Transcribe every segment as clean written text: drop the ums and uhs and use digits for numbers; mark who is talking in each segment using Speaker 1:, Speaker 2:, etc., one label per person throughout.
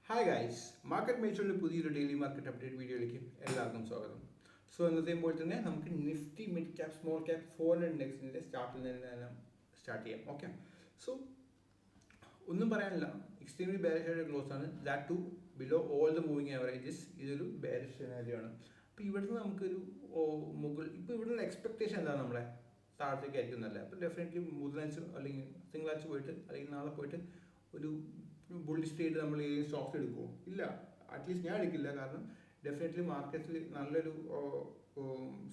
Speaker 1: Hi guys, market മേച്ചറിൻ്റെ പുതിയൊരു daily market update വീഡിയോയിലേക്ക് എല്ലാവർക്കും സ്വാഗതം. സോ എന്നത്തെയും പോലെ തന്നെ നമുക്ക് Nifty mid cap small cap 400 ഇൻഡെക്സിൻ്റെ സ്റ്റാർട്ടിൽ നിന്ന് സ്റ്റാർട്ട് ചെയ്യാം. ഓക്കെ, സോ ഒന്നും പറയാനില്ല, എക്സ്ട്രീംലി ബെയറിഷ് ആയിട്ട് ക്ലോസ് ആണ്. That too below all the moving averages. ഇതൊരു ബെയറിഷ് സിനാരിയോ ആണ്. അപ്പോൾ ഇവിടുന്ന് നമുക്കൊരു ഇപ്പോൾ ഇവിടുന്ന് എക്സ്പെക്ടേഷൻ എന്താണ്, നമ്മളെ താഴത്തേക്ക് അയക്കുന്നതല്ല. അപ്പോൾ ഡെഫിനറ്റ്ലി ബുധനാഴ്ച അല്ലെങ്കിൽ തിങ്കളാഴ്ച പോയിട്ട് അല്ലെങ്കിൽ നാളെ പോയിട്ട് ഒരു ബുള്ളിഷ് ട്രേഡ് നമ്മൾ ഈ സ്റ്റോക്സ് എടുക്കുമോ? ഇല്ല, അറ്റ്ലീസ്റ്റ് ഞാൻ എടുക്കില്ല. കാരണം ഡെഫിനറ്റ്ലി മാർക്കറ്റിൽ നല്ലൊരു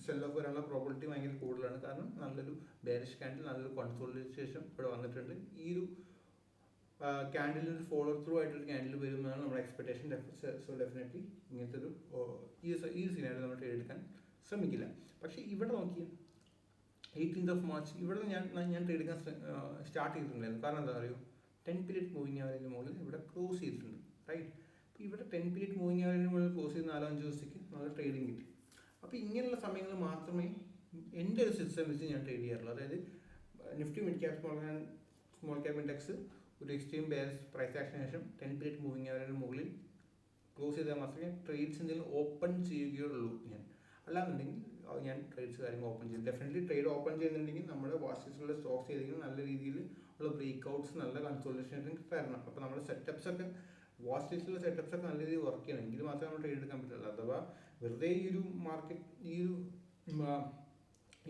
Speaker 1: സെൽ ഓഫ് വരാനുള്ള പ്രോബിലിറ്റി ഭയങ്കര കൂടുതലാണ്. കാരണം നല്ലൊരു ബെയറിഷ് ക്യാൻഡിൽ, നല്ലൊരു കൺസോളിഡേഷൻ ഇവിടെ വന്നിട്ടുണ്ട്. ഈ ഒരു ക്യാൻഡിലിന് ഒരു ഫോളോ ത്രൂ ആയിട്ടൊരു ക്യാൻഡിൽ വരുമെന്നാണ് നമ്മുടെ എക്സ്പെക്ടേഷൻ. സോ ഡെഫിനറ്റ്ലി ഇങ്ങനത്തെ ഒരു ഈ സിനാരിയോ നമ്മൾ ട്രേഡ് എടുക്കാൻ ശ്രമിക്കില്ല. പക്ഷേ ഇവിടെ നോക്കിയാൽ 18th മാർച്ച് ഇവിടെ ഞാൻ ട്രേഡ് എടുക്കാൻ സ്റ്റാർട്ട് ചെയ്തിട്ടുണ്ടായിരുന്നു. കാരണം എന്താ പറയുക, 10 പീരീഡ് മൂവിങ് ആവറേജിന് മുകളിൽ ഇവിടെ ക്ലോസ് ചെയ്തിട്ടുണ്ട്, റൈറ്റ്. അപ്പോൾ ഇവിടെ 10 പീരീഡ് മൂവിങ് ആവറേജിന് മുകളിൽ ക്ലോസ് ചെയ്ത് 4-5 ദിവസത്തേക്ക് നല്ല ട്രേഡിങ് കിട്ടി. അപ്പോൾ ഇങ്ങനെയുള്ള സമയങ്ങളിൽ മാത്രമേ എൻ്റെ ഒരു സിസ്റ്റം വെച്ച് ഞാൻ ട്രേഡ് ചെയ്യാറുള്ളൂ. അതായത് Nifty mid cap small cap index ഒരു എക്സ്ട്രീം ബെയറിഷ് പ്രൈസ് ആക്ഷന് ശേഷം 10 പീരീഡ് മൂവിങ് ആവറേജിന് മുകളിൽ ക്ലോസ് ചെയ്താൽ മാത്രമേ ട്രേഡ്സ് എന്തെങ്കിലും ഓപ്പൺ ചെയ്യുകയുള്ളൂ. അല്ലാന്നുണ്ടെങ്കിൽ ഞാൻ ട്രേഡ്സ് കാര്യങ്ങൾ ഓപ്പൺ ചെയ്യും. ഡെഫിനറ്റ്ലി ട്രേഡ് ഓപ്പൺ ചെയ്യുന്നുണ്ടെങ്കിൽ നമ്മുടെ വാസ്റ്റേഴ്സിലുള്ള സ്റ്റോക്സ് ചെയ്തെങ്കിൽ നല്ല രീതിയിൽ ഉള്ള ബ്രേക്ക് ഔട്ട്സ്, നല്ല കൺസോളിഡേഷൻ തരണം. അപ്പോൾ നമ്മുടെ സെറ്റപ്സ് ഒക്കെ വാസ്റ്റേഴ്സിലുള്ള സെറ്റപ്സ് ഒക്കെ നല്ല രീതിയിൽ വർക്ക് ചെയ്യണം. എങ്കിൽ മാത്രമേ നമ്മൾ ട്രേഡ് എടുക്കാൻ പറ്റുള്ളൂ. അഥവാ വെറുതെ ഈ ഒരു മാർക്കറ്റ് ഈ ഒരു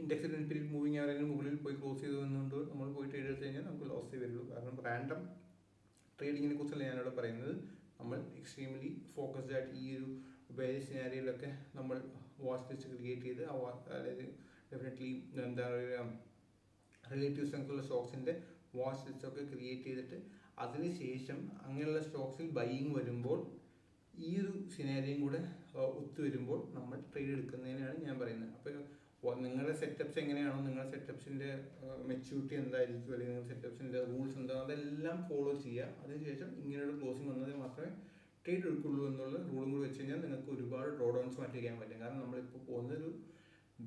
Speaker 1: ഇൻഡെക്സ് 10 പീരീഡ് മൂവിങ് ആവറേജിന് മുകളിൽ പോയി ക്ലോസ് ചെയ്ത് വന്നുകൊണ്ട് നമ്മൾ പോയി ട്രേഡ് എടുത്ത് കഴിഞ്ഞാൽ നമുക്ക് ലോസേ വരുള്ളൂ. കാരണം റാൻഡം ട്രേഡിങ്ങിനെ കുറിച്ചല്ല ഞാനിവിടെ പറയുന്നത്. നമ്മൾ എക്സ്ട്രീംലി ഫോക്കസ്ഡ് ആയിട്ട് ഈ ഒരു ബെയറിഷ് സിനാരിയോയിലൊക്കെ നമ്മൾ വാച്ച് ലിസ്റ്റ് ക്രിയേറ്റ് ചെയ്ത് അതായത് ഡെഫിനറ്റ്ലി എന്താ പറയുക, റിലേറ്റീവ് സ്ട്രെങ്ത്തുള്ള സ്റ്റോക്സിൻ്റെ വാച്ച് ലിസ്റ്റൊക്കെ ക്രിയേറ്റ് ചെയ്തിട്ട് അതിനുശേഷം അങ്ങനെയുള്ള സ്റ്റോക്സിൽ ബൈയിങ് വരുമ്പോൾ ഈ ഒരു സിനാരിയും കൂടെ ഒത്തുവരുമ്പോൾ നമ്മൾ ട്രേഡ് എടുക്കുന്നതിനാണ് ഞാൻ പറയുന്നത്. അപ്പോൾ നിങ്ങളുടെ സെറ്റപ്സ് എങ്ങനെയാണോ, നിങ്ങളുടെ സെറ്റപ്സിൻ്റെ മെച്യൂരിറ്റി എന്തായിരിക്കും, അല്ലെങ്കിൽ നിങ്ങളുടെ സെറ്റപ്സിൻ്റെ റൂൾസ് എന്താണോ, അതെല്ലാം ഫോളോ ചെയ്യുക. അതിനുശേഷം ഇങ്ങനെയുള്ള ക്ലോസിങ് വന്നതിൽ മാത്രമേ ട്രേഡ് എടുക്കുള്ളൂ എന്നുള്ള റൂളും കൂടി വെച്ച് കഴിഞ്ഞാൽ നിങ്ങൾക്ക് ഒരുപാട് ഡ്രോ ഡൗൺസ് മാറ്റി വയ്ക്കാൻ പറ്റും. കാരണം നമ്മളിപ്പോൾ പോകുന്നതൊരു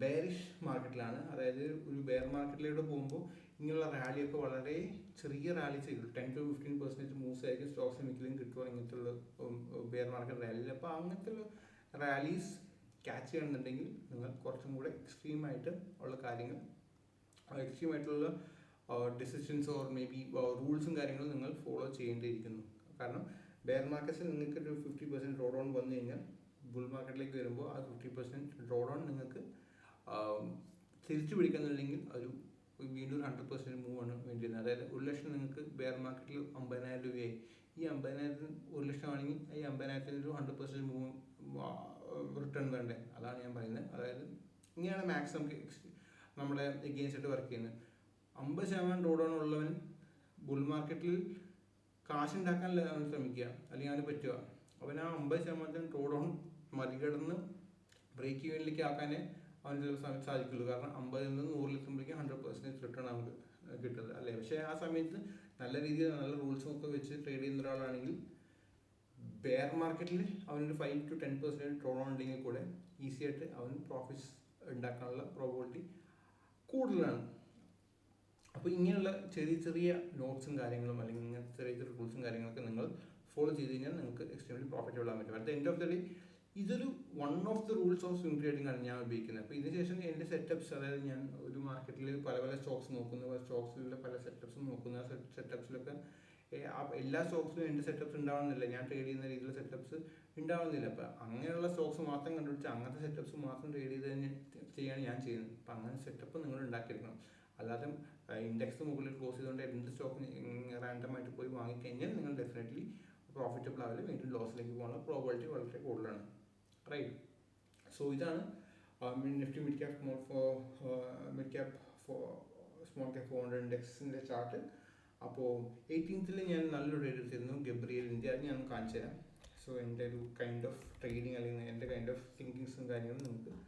Speaker 1: ബെയറിഷ് മാർക്കറ്റിലാണ്. അതായത് ഒരു ബെയർ മാർക്കറ്റിലൂടെ പോകുമ്പോൾ ഇങ്ങനെയുള്ള റാലിയൊക്കെ വളരെ ചെറിയ റാലീസ് ആയിരിക്കും. 10-15% മൂവ്സ് ആയിരിക്കും സ്റ്റോക്സ് മിക്കലും കിട്ടുക ഇങ്ങനത്തെ ഉള്ള ബെയർ മാർക്കറ്റ് റാലിയിൽ. അപ്പോൾ അങ്ങനത്തെ റാലീസ് ക്യാച്ച് ചെയ്യണമെന്നുണ്ടെങ്കിൽ നിങ്ങൾ കുറച്ചും കൂടെ എക്സ്ട്രീമായിട്ട് ഉള്ള കാര്യങ്ങൾ, എക്സ്ട്രീമായിട്ടുള്ള ഡിസിഷൻസ് ഓർ മേ ബി റൂൾസും കാര്യങ്ങളും നിങ്ങൾ ഫോളോ ചെയ്യേണ്ടിയിരിക്കുന്നു. കാരണം ബെയർ മാർക്കറ്റ്സിൽ നിങ്ങൾക്ക് ഒരു 50% ഡ്രോ ഡൗൺ വന്നു കഴിഞ്ഞാൽ ബുൾ മാർക്കറ്റിലേക്ക് വരുമ്പോൾ ആ 50% ഡ്രോ ഡൗൺ നിങ്ങൾക്ക് തിരിച്ചു പിടിക്കുന്നുണ്ടെങ്കിൽ ഒരു വീണ്ടും 100% മൂവ് ആണ് വേണ്ടി വരുന്നത്. അതായത് 1 ലക്ഷം നിങ്ങൾക്ക് ബെയർ മാർക്കറ്റിൽ 50,000 രൂപയായി. ഈ 50,000 1 ലക്ഷം ആണെങ്കിൽ ഈ 50,000 ഒരു 100% മൂവ് റിട്ടേൺ വേണ്ടേ? അതാണ് ഞാൻ പറയുന്നത്. അതായത് ഇങ്ങനെയാണ് മാക്സ് നമുക്ക് നമ്മുടെ എഗെയിൻസ്റ്റ് ആയിട്ട് വർക്ക് ചെയ്യുന്നത്. 50% ഡ്രോ ഡൗൺ ഉള്ളവൻ ബുൾ മാർക്കറ്റിൽ കാശുണ്ടാക്കാൻ ശ്രമിക്കുക, അല്ലെങ്കിൽ അവന് പറ്റുക. അവൻ ആ 50% ഡ്രോ ഡൗൺ മറികടന്ന് ബ്രേക്ക് ഈവനിലേക്ക് ആക്കാനേ അവന് ചില സമയത്ത് സാധിക്കുള്ളൂ. കാരണം 50-ൽ നിന്ന് 100-ലെത്തുമ്പോഴേക്കും 100% റിട്ടേൺ നമുക്ക് കിട്ടുന്നത് അല്ലേ. പക്ഷേ ആ സമയത്ത് നല്ല രീതിയിൽ നല്ല റൂൾസും ഒക്കെ വെച്ച് ട്രേഡ് ചെയ്യുന്ന ഒരാളാണെങ്കിൽ ബെയർ മാർക്കറ്റിൽ അവനൊരു 5-10% ഡ്രോ ഡൗൺ ഉണ്ടെങ്കിൽ കൂടെ ഈസി ആയിട്ട് അവൻ പ്രോഫിറ്റ്സ് ഉണ്ടാക്കാനുള്ള പ്രോബിലിറ്റി കൂടുതലാണ്. അപ്പോൾ ഇങ്ങനെയുള്ള ചെറിയ ചെറിയ നോട്ട്സും കാര്യങ്ങളും അല്ലെങ്കിൽ ഇങ്ങനത്തെ ചെറിയ ചെറിയ റൂൾസും കാര്യങ്ങളൊക്കെ നിങ്ങൾ ഫോളോ ചെയ്ത് കഴിഞ്ഞാൽ നിങ്ങൾക്ക് എക്സ്ട്രീംലി പ്രോഫിറ്റ് ഉള്ളാൻ പറ്റും. At the end of the day ഇതൊരു one of the rules of swing trading ആണ് ഞാൻ ഉപയോഗിക്കുന്നത്. അപ്പോൾ ഇതിന് ശേഷം എൻ്റെ സെറ്റപ്സ്, അതായത് ഞാൻ ഒരു മാർക്കറ്റിൽ പല പല സ്റ്റോക്സ് നോക്കുന്നു, സ്റ്റോക്സിലുള്ള പല സെറ്റപ്സും നോക്കുന്നു. ആ സെറ്റപ്സിലൊക്കെ എല്ലാ സ്റ്റോക്സിലും എൻ്റെ സെറ്റപ്സ് ഉണ്ടാവുന്നില്ല, ഞാൻ ട്രേഡ് ചെയ്യുന്ന രീതിയിലുള്ള സെറ്റപ്സ് ഉണ്ടാവുന്നില്ല. അപ്പോൾ അങ്ങനെയുള്ള സ്റ്റോക്സ് മാത്രം കണ്ടുപിടിച്ച് അങ്ങനത്തെ സെറ്റപ്സ് മാത്രം ട്രേഡ് ചെയ്യാണ് ഞാൻ ചെയ്യുന്നത്. അപ്പോൾ അങ്ങനെ സെറ്റപ്പ് നിങ്ങൾ ഉണ്ടാക്കിയെടുക്കണം. അല്ലാതെ ഇൻഡെക്സ് മുകളിൽ ക്ലോസ് ചെയ്തുകൊണ്ട് എന്ത് സ്റ്റോക്ക് റാൻഡമായിട്ട് പോയി വാങ്ങിക്കഴിഞ്ഞാൽ നിങ്ങൾ ഡെഫിനറ്റ്ലി പ്രോഫിറ്റബിൾ ആവില്ല, വീണ്ടും ലോസിലേക്ക് പോകാനുള്ള പ്രോബിലിറ്റി വളരെ കൂടുതലാണ്, റൈറ്റ്. സോ ഇതാണ് Nifty mid cap small cap 400 ഇൻഡെക്സിൻ്റെ ചാർട്ട്. അപ്പോൾ 18th ഞാൻ നല്ലൊരു ട്രേഡ് എടുത്തിരുന്നു, ഗബ്രിയൽ ഇന്ത്യ. അത് ഞാൻ കാണിച്ചു തരാം. സോ എൻ്റെ ഒരു കൈൻഡ് ഓഫ് ട്രേഡിങ് അല്ലെങ്കിൽ എൻ്റെ കൈൻഡ് ഓഫ് തിങ്കിങ്സും കാര്യങ്ങളും നിങ്ങൾക്ക്